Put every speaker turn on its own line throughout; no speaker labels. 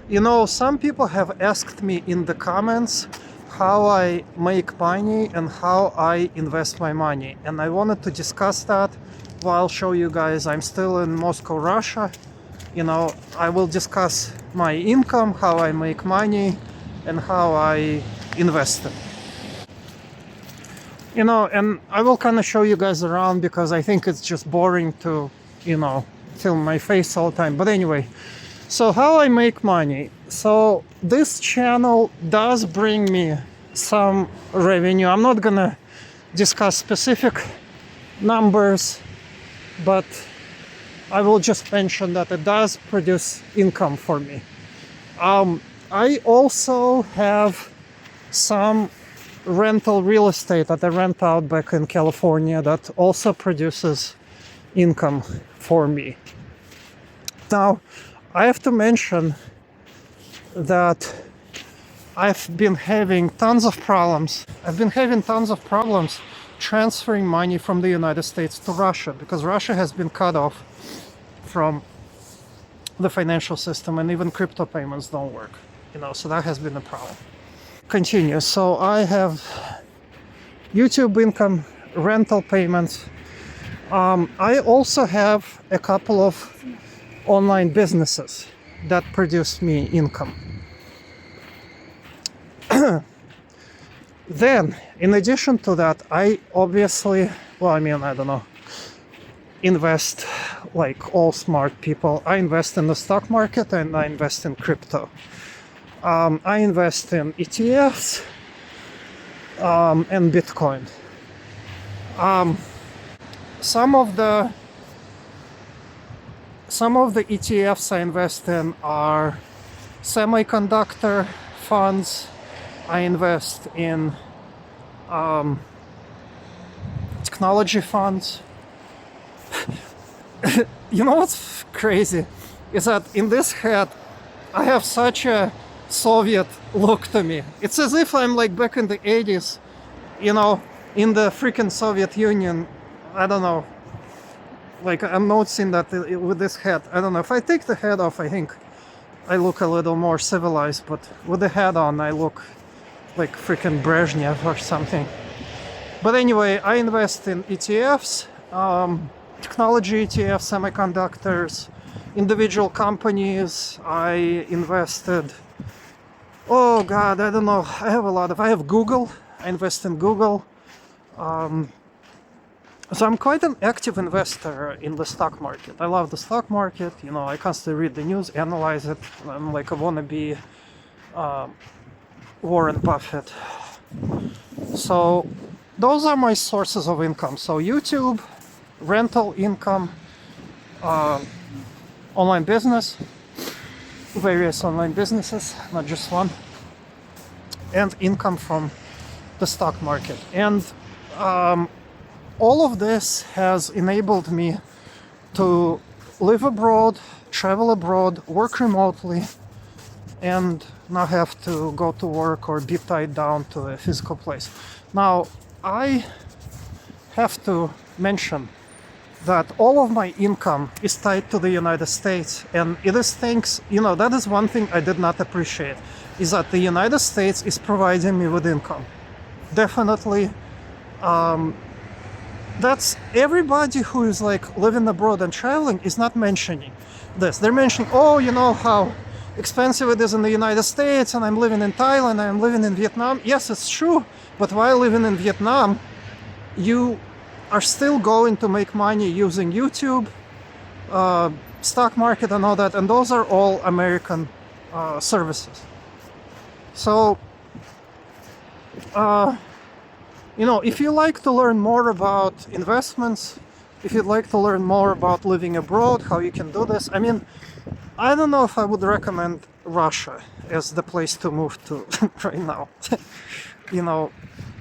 You know, some people have asked me in the comments how I make money and how I invest my money. And I wanted to discuss that. Well, I'll show you guys. I'm still in Moscow, Russia. You know, I will discuss my income, how I make money, and how I invest it. You know, and I will kind of show you guys around because I think it's just boring to, film my face all the time. But anyway, so how I make money. So this channel does bring me some revenue. I'm not gonna discuss specific numbers, but I will just mention that it does produce income for me. I also have some rental real estate that I rent out back in California that also produces income for me. Now, I have to mention that I've been having tons of problems. I've been having tons of problems transferring money from the United States to Russia because Russia has been cut off from the financial system and even crypto payments don't work. So that has been a problem. Continue. So I have YouTube income, rental payments. I also have a couple of online businesses that produce me income. Then, in addition to that, I obviously, I don't know, invest like all smart people. I invest in the stock market and I invest in crypto. I invest in ETFs and Bitcoin. Some of the ETFs I invest in are semiconductor funds. I invest in technology funds. You know what's crazy is that in this hat I have such a Soviet look to me. It's as if I'm like back in the 80s, in the freaking Soviet Union. I don't know. Like, I'm noticing that with this hat. I don't know. If I take the hat off, I think I look a little more civilized, but with the hat on, I look like freaking Brezhnev or something. But anyway, I invest in ETFs, technology ETFs, semiconductors, individual companies. I invested, oh God, I don't know. I have Google. I invest in Google. So I'm quite an active investor in the stock market. I love the stock market. I constantly read the news, analyze it. I'm like a wannabe Warren Buffett. So those are my sources of income. So YouTube, rental income, online business, various online businesses, not just one, and income from the stock market. And all of this has enabled me to live abroad, travel abroad, work remotely, and not have to go to work or be tied down to a physical place. Now, I have to mention that all of my income is tied to the United States, and it is thanks, that is one thing I did not appreciate, is that the United States is providing me with income. Definitely, that's everybody who is like living abroad and traveling is not mentioning this. They're mentioning, how expensive it is in the United States, and I'm living in Thailand, I'm living in Vietnam. Yes, it's true, but while living in Vietnam, you are still going to make money using YouTube, stock market and all that, and those are all American services. So, if you like to learn more about investments, if you'd like to learn more about living abroad, how you can do this, I don't know if I would recommend Russia as the place to move to right now.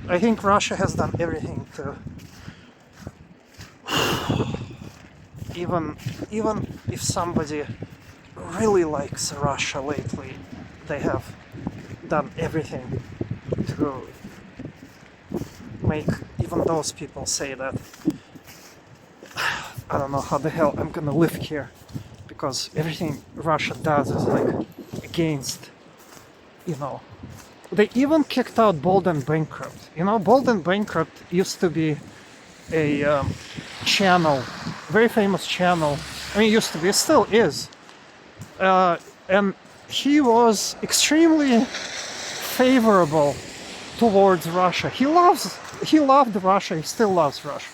I think Russia has done everything to, even if somebody really likes Russia lately, they have done everything to make even those people say that I don't know how the hell I'm gonna live here, because everything Russia does is like against, you know. They even kicked out Bold and Bankrupt. You know, Bold and Bankrupt used to be a channel, very famous channel. I mean, it used to be, it still is. And he was extremely favorable towards Russia. He loved Russia, he still loves Russia.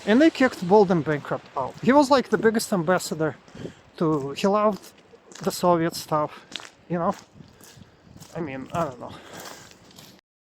And they kicked Bold and Bankrupt out. He was like the biggest ambassador he loved the Soviet stuff, you know? I mean, I don't know.